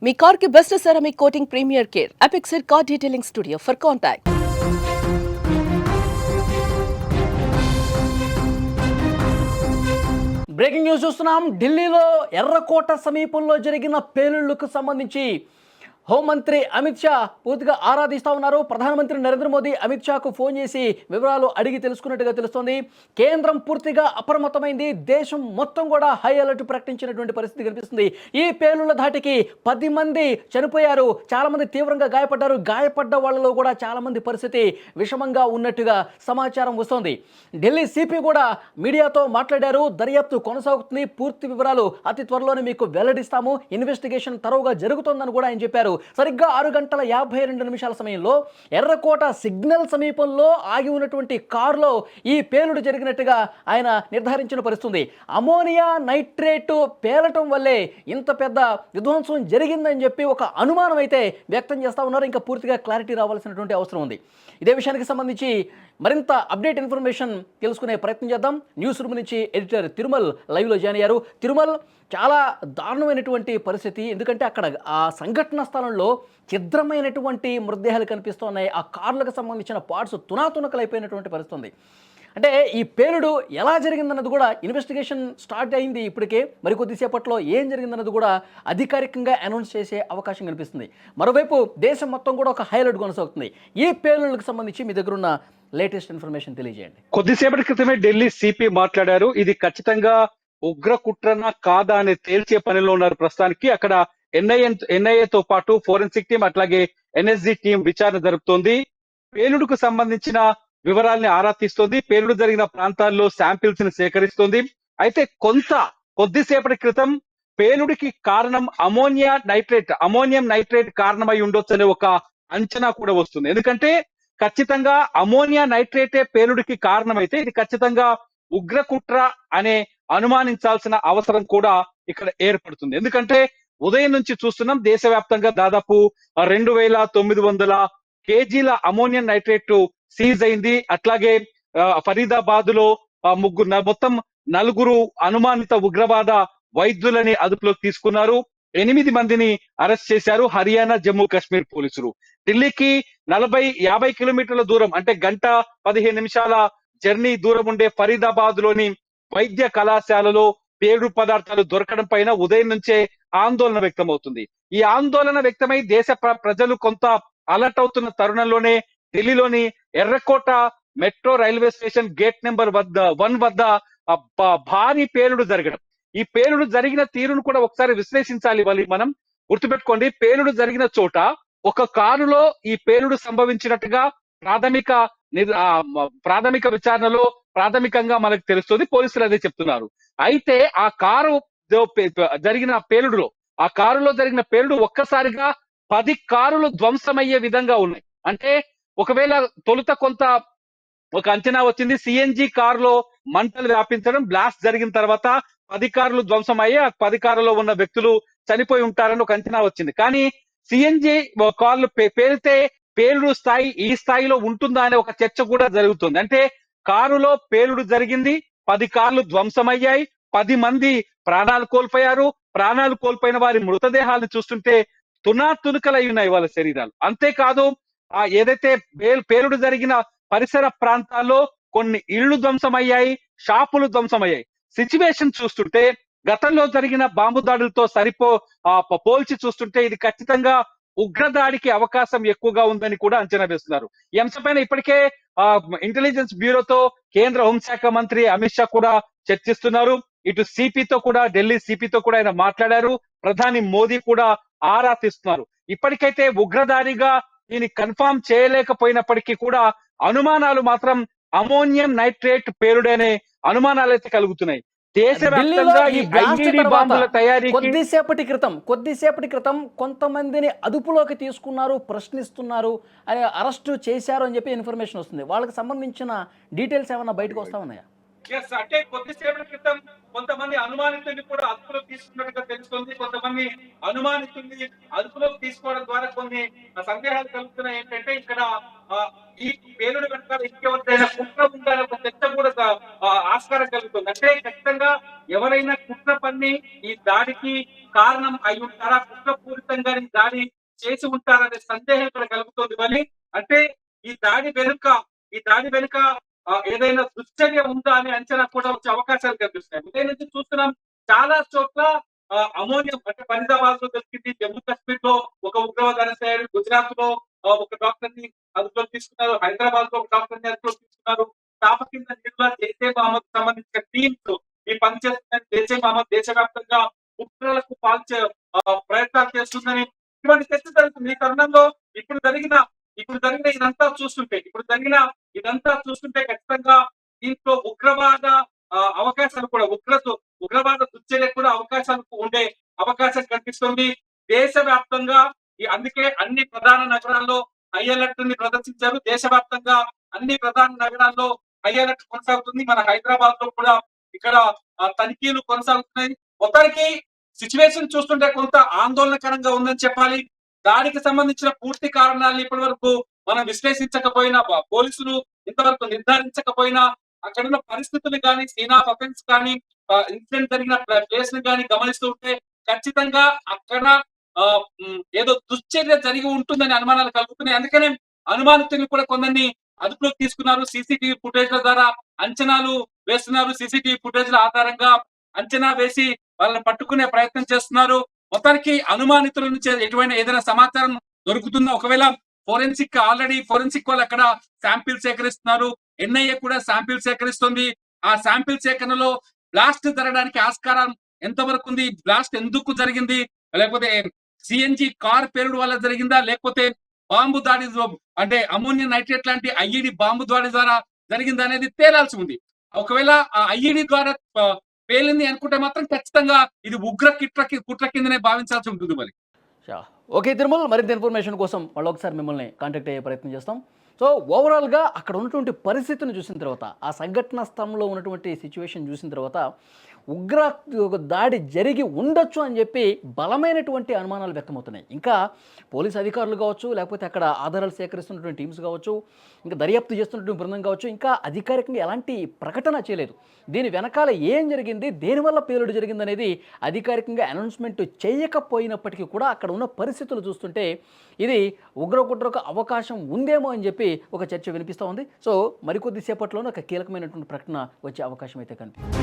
మీ car కి best ceramic coating premier care Apexer car detailing studio for contact. Breaking news చూస్తున్నాం. ఢిల్లీలో ఎర్రకోట సమీపంలో జరిగిన పేలుళ్లకు సంబంధించి హోంమంత్రి అమిత్ షా పూర్తిగా ఆరాధిస్తూ ఉన్నారు. ప్రధానమంత్రి నరేంద్ర మోదీ అమిత్ షాకు ఫోన్ చేసి వివరాలు అడిగి తెలుసుకున్నట్టుగా తెలుస్తోంది. కేంద్రం పూర్తిగా అప్రమత్తమైంది. దేశం మొత్తం కూడా హై అలర్ట్ ప్రకటించినటువంటి పరిస్థితి కనిపిస్తుంది. ఈ పేలుళ్ల ధాటికి 10 మంది చనిపోయారు, చాలా మంది తీవ్రంగా గాయపడ్డారు. గాయపడ్డ వాళ్ళలో కూడా చాలా మంది పరిస్థితి విషమంగా ఉన్నట్టుగా సమాచారం వస్తోంది. ఢిల్లీ సిపి కూడా మీడియాతో మాట్లాడారు. దర్యాప్తు కొనసాగుతుంది, పూర్తి వివరాలు అతి త్వరలోనే మీకు వెల్లడిస్తాము, ఇన్వెస్టిగేషన్ తరువుగా జరుగుతోందని కూడా ఆయన చెప్పారు. సరిగ్గా 6:52 సమయంలో ఎర్రకోట సిగ్నల్ సమీపంలో ఆగి ఉన్నటువంటి కారులో ఈ పేలుడు జరిగినట్టుగా ఆయన నిర్ధారించిన పరిస్థితుంది. అమోనియా నైట్రేట్ పేలటం వల్లే ఇంత పెద్ద విధ్వంసం జరిగిందని చెప్పి ఒక అనుమానం అయితే వ్యక్తం చేస్తూ ఉన్నారు. ఇంకా పూర్తిగా క్లారిటీ రావాల్సినటువంటి అవసరం ఉంది. ఇదే విషయానికి సంబంధించి మరింత అప్డేట్ ఇన్ఫర్మేషన్ తెలుసుకునే ప్రయత్నం చేద్దాం. న్యూస్ రూమ్ నుంచి ఎడిటర్ తిరుమల్ లైవ్లో జాయిన్ అయ్యారు. తిరుమల్, చాలా దారుణమైనటువంటి పరిస్థితి. ఎందుకంటే అక్కడ ఆ సంఘటన స్థలంలో ఛిద్రమైనటువంటి మృతదేహాలు కనిపిస్తున్నాయి. ఆ కార్లకు సంబంధించిన పార్ట్స్ తునాతునకలైపోయినటువంటి పరిస్థితి ఉంది. అంటే ఈ పేలుడు ఎలా జరిగిందన్నది కూడా ఇన్వెస్టిగేషన్ స్టార్ట్ అయింది ఇప్పటికే. మరికొద్దిసేపట్లో ఏం జరిగిందన్నది కూడా అధికారికంగా అనౌన్స్ చేసే అవకాశం కనిపిస్తుంది. మరోవైపు దేశం మొత్తం కూడా ఒక హైలైట్ కొనసాగుతుంది. ఈ పేలుళ్లకు సంబంధించి మీ దగ్గర ఉన్న లేటెస్ట్ ఇన్ఫర్మేషన్ తెలియజేయండి. కొద్దిసేపటి క్రితమే ఢిల్లీ సిపి మాట్లాడారు. ఇది ఖచ్చితంగా ఉగ్ర కుట్రనా కాదా అని తేల్చే పనిలో ఉన్నారు ప్రస్తుతానికి. అక్కడ ఎన్ఐఏతో పాటు ఫోరెన్సిక్ టీం అట్లాగే ఎన్ఎస్జి టీం విచారణ జరుపుతోంది. పేలుడుకు సంబంధించిన వివరాల్ని ఆరా తీస్తోంది. పేలుడు జరిగిన ప్రాంతాల్లో శాంపిల్స్ ని సేకరిస్తోంది. అయితే కొద్దిసేపటి క్రితం పేలుడికి కారణం అమోనియం నైట్రేట్ కారణమై ఉండొచ్చు అనే ఒక అంచనా కూడా వస్తుంది. ఎందుకంటే ఖచ్చితంగా అమోనియా నైట్రేటే పేలుడికి కారణమైతే ఇది ఖచ్చితంగా ఉగ్రకుట్ర అనే అనుమానించాల్సిన అవసరం కూడా ఇక్కడ ఏర్పడుతుంది. ఎందుకంటే ఉదయం నుంచి చూస్తున్నాం, దేశవ్యాప్తంగా దాదాపు 2,900 కేజీల అమోనియం నైట్రేట్ సీజ్ అయింది. అట్లాగే ఫరీదాబాద్ లో మొత్తం 4 అనుమానిత ఉగ్రవాద వైద్యులని అదుపులోకి తీసుకున్నారు. 8 మందిని అరెస్ట్ చేశారు హర్యానా, జమ్మూ కాశ్మీర్ పోలీసులు. ఢిల్లీకి 40-50 కిలోమీటర్ల దూరం, అంటే 1:15 జర్నీ దూరం ఉండే ఫరీదాబాద్ లోని వైద్య కళాశాలలో పేలుడు పదార్థాలు దొరకడం పైన ఉదయం నుంచే ఆందోళన వ్యక్తమవుతుంది. ఈ ఆందోళన వ్యక్తమై దేశ ప్రజలు కొంత అలర్ట్ అవుతున్న తరుణంలోనే ఢిల్లీలోని ఎర్రకోట metro railway station gate number 1 వద్ద భారీ పేలుడు జరగడం. ఈ పేలుడు జరిగిన తీరును కూడా ఒకసారి విశ్లేషించాలి. మనం గుర్తుపెట్టుకోండి, పేలుడు జరిగిన చోట ఒక కారులో ఈ పేలుడు సంభవించినట్టుగా ప్రాథమిక విచారణలో ప్రాథమికంగా మనకు తెలుస్తుంది. పోలీసులు అదే చెప్తున్నారు. అయితే ఆ కారు జరిగిన పేలుడులో, ఆ కారులో జరిగిన పేలుడు ఒక్కసారిగా 10 కారులు ధ్వంసమయ్యే విధంగా ఉన్నాయి. అంటే ఒకవేళ తొలుత కొంత ఒక అంచనా వచ్చింది, సిఎన్జి కారులో మంటలు వ్యాపించడం, బ్లాస్ట్ జరిగిన తర్వాత 10 కార్లు ధ్వంసమయ్యి ఆ 10 కారులో ఉన్న వ్యక్తులు చనిపోయి ఉంటారని ఒక అంచనా వచ్చింది. కానీ సిఎన్జి కార్లు పేలితే పేలుడు స్థాయి ఈ స్థాయిలో ఉంటుందా అనే ఒక చర్చ కూడా జరుగుతుంది. అంటే కారులో పేలుడు జరిగింది, 10 కార్లు ధ్వంసమయ్యాయి, 10 మంది ప్రాణాలు కోల్పోయారు. ప్రాణాలు కోల్పోయిన వారి మృతదేహాలను చూస్తుంటే తునాతునకలై ఉన్నాయి వాళ్ళ శరీరాలు. అంతేకాదు ఏదైతే పేలుడు జరిగిన పరిసర ప్రాంతాల్లో కొన్ని ఇళ్లు ధ్వంసమయ్యాయి, షాపులు ధ్వంసమయ్యాయి. సిచ్యువేషన్ చూస్తుంటే గతంలో జరిగిన బాంబు దాడులతో పోల్చి చూస్తుంటే ఇది ఖచ్చితంగా ఉగ్రదాడికి అవకాశం ఎక్కువగా ఉందని కూడా అంచనా వేస్తున్నారు. ఈ అంశంపైన ఇప్పటికే ఇంటెలిజెన్స్ బ్యూరోతో కేంద్ర హోంశాఖ మంత్రి అమిత్ షా కూడా చర్చిస్తున్నారు. ఇటు సిపితో కూడా, ఢిల్లీ సిపితో కూడా ఆయన మాట్లాడారు. ప్రధాని మోదీ కూడా ఆరా తీస్తున్నారు. ఇప్పటికైతే ఉగ్రదాడిగా దీన్ని కన్ఫర్మ్ చేయలేకపోయినప్పటికీ కూడా అనుమానాలు మాత్రం అమోనియం నైట్రేట్ పేలుడనే అనుమానాలు అయితే కలుగుతున్నాయి. దేశవ్యాప్తంగా ఈ ఐఈడీ బాంబుల తయారీకి కొద్దిసేపటి క్రితం కొంతమందిని అదుపులోకి తీసుకున్నారు, ప్రశ్నిస్తున్నారు, అరెస్టు చేశారు అని చెప్పి ఇన్ఫర్మేషన్ వస్తుంది. వాళ్ళకి సంబంధించిన డీటెయిల్స్ ఏమైనా బయటకు వస్తా ఉన్నాయా? ఎస్, అంటే కొద్దిసేపటి క్రితం కొంతమంది అనుమానితుల్ని కూడా అదుపులోకి తీసుకున్నట్టుగా తెలుస్తుంది. కొంతమంది అనుమానితుల్ని అదుపులోకి తీసుకోవడం ద్వారా కొన్ని సందేహాలు కలుగుతున్నాయి. ఏంటంటే ఇక్కడ ఆహ్, ఈ పేలుడు వెనకాల ఇంకెవరిదైనా కుట్ర ఉందనే ఒక చర్చ కూడా ఆస్కారం కలుగుతుంది. అంటే ఖచ్చితంగా ఎవరైనా కుట్ర పన్ని ఈ దాడికి కారణం అయి ఉంటారా? కుట్రపూరితంగా ఈ దాడి చేసి ఉంటారనే సందేహం ఇక్కడ కలుగుతుంది. మళ్ళీ అంటే ఈ దాడి వెనుక ఈ దాడి వెనుక ఏదైనా దుశ్చర్య ఉందా అనే అంచనా కూడా వచ్చే అవకాశాలు కనిపిస్తున్నాయి. ఉదయం నుంచి చూస్తున్నాం చాలా చోట్ల అమోనియం అంటే ఫరీదాబాద్ లో దొరికింది, జమ్మూ కాశ్మీర్ లో ఒక ఉగ్రవాద అరెస్ట్ అయ్యారు, గుజరాత్ లో ఒక డాక్టర్ ని అదుపులోకి తీసుకున్నారు, హైదరాబాద్ లో ఒక డాక్టర్ ని అదుపులోకి తీసుకున్నారు. తాప కింద జిల్లా జైషే మహమ్మద్ సంబంధించిన టీమ్స్ ఈ పనిచేస్తున్న జైషే మహమ్మద్ దేశవ్యాప్తంగా కుట్రలకు పాల్చే ప్రయత్నాలు చేస్తుందని ఇటువంటి చర్చ జరుగుతుంది. ఈ తరుణంలో ఇప్పుడు జరిగిన ఇప్పుడు జరిగిన ఇదంతా చూస్తుంటే ఇప్పుడు జరిగిన ఇదంతా చూస్తుంటే ఖచ్చితంగా దీంట్లో ఉగ్రవాద అవకాశాలు కూడా ఉగ్రవాద దుశ్చర్య కూడా అవకాశాలు ఉండే అవకాశం కనిపిస్తుంది. దేశవ్యాప్తంగా అందుకే అన్ని ప్రధాన నగరాల్లో హై అలర్ట్ ని ప్రదర్శించారు. దేశవ్యాప్తంగా అన్ని ప్రధాన నగరాల్లో హై అలర్ట్ కొనసాగుతుంది. మన హైదరాబాద్ లో కూడా ఇక్కడ తనిఖీలు కొనసాగుతున్నాయి. మొత్తానికి సిచ్యువేషన్ చూస్తుంటే కొంత ఆందోళనకరంగా ఉందని చెప్పాలి. దానికి సంబంధించిన పూర్తి కారణాలను ఇప్పటి వరకు మనం విశ్లేషించకపోయినా, పోలీసులు ఇంతవరకు నిర్ధారించకపోయినా, అక్కడున్న పరిస్థితులు కానీ, సీన్ ఆఫ్ అఫెన్స్ కానీ, ఇన్సిడెంట్ జరిగిన ప్లేస్ ని కానీ గమనిస్తూ ఉంటే ఖచ్చితంగా అక్కడ ఏదో దుశ్చర్య జరిగి ఉంటుందని అనుమానాలు కలుగుతున్నాయి. అందుకనే అనుమానితులు కూడా కొందరిని అదుపులోకి తీసుకున్నారు. సీసీటీవీ ఫుటేజ్ల ద్వారా అంచనాలు వేస్తున్నారు. సీసీటీవీ ఫుటేజ్ల ఆధారంగా అంచనా వేసి వాళ్ళని పట్టుకునే ప్రయత్నం చేస్తున్నారు. మొత్తానికి అనుమానితుల నుంచి ఎటువంటి ఏదైనా సమాచారం దొరుకుతుందో, ఒకవేళ ఆల్రెడీ ఫోరెన్సిక్ వాళ్ళు అక్కడ శాంపిల్ సేకరిస్తున్నారు. ఎన్ఐఏ కూడా శాంపిల్ సేకరిస్తుంది. ఆ శాంపిల్ సేకరణలో బ్లాస్ట్ జరగడానికి ఆస్కారం ఎంతవరకు ఉంది, బ్లాస్ట్ ఎందుకు జరిగింది, లేకపోతే సిఎన్జి కార్ పేలుడు వల్ల జరిగిందా, లేకపోతే బాంబు దాడి అంటే అమోనియం నైట్రేట్ లాంటి ఐఈడి బాంబు దాడి ద్వారా జరిగిందా అనేది తేలాల్సి ఉంది. ఒకవేళ ఆ ఐఈడి ద్వారా పేలింది అనుకుంటే మాత్రం ఖచ్చితంగా ఇది కుట్ర కిందనే భావించాల్సి ఉంటుంది మరి. ఓకే తిరుమల, మరింత ఇన్ఫర్మేషన్ కోసం మళ్ళీ ఒకసారి మిమ్మల్ని కాంటాక్ట్ అయ్యే ప్రయత్నం చేస్తాం. సో ఓవరాల్గా అక్కడ ఉన్నటువంటి పరిస్థితిని చూసిన తర్వాత, ఆ సంఘటన స్థలంలో ఉన్నటువంటి సిచ్యువేషన్ చూసిన తర్వాత ఉగ్ర దాడి జరిగి ఉండొచ్చు అని చెప్పి బలమైనటువంటి అనుమానాలు వ్యక్తమవుతున్నాయి. ఇంకా పోలీస్ అధికారులు కావచ్చు, లేకపోతే అక్కడ ఆధారాలు సేకరిస్తున్నటువంటి టీమ్స్ కావచ్చు, ఇంకా దర్యాప్తు చేస్తున్నటువంటి బృందం కావచ్చు, ఇంకా అధికారికంగా ఎలాంటి ప్రకటన చేయలేదు. దీని వెనకాల ఏం జరిగింది, దేనివల్ల పేలుడు జరిగిందనేది అధికారికంగా అనౌన్స్మెంట్ చేయకపోయినప్పటికీ కూడా అక్కడ ఉన్న పరిస్థితులు చూస్తుంటే ఇది ఉగ్రకుట్రకు అవకాశం ఉందేమో అని చెప్పి ఒక చర్చ వినిపిస్తూ ఉంది. సో మరికొద్ది సేపట్లోనే ఒక కీలకమైనటువంటి ప్రకటన వచ్చే అవకాశం అయితే కనిపిస్తుంది.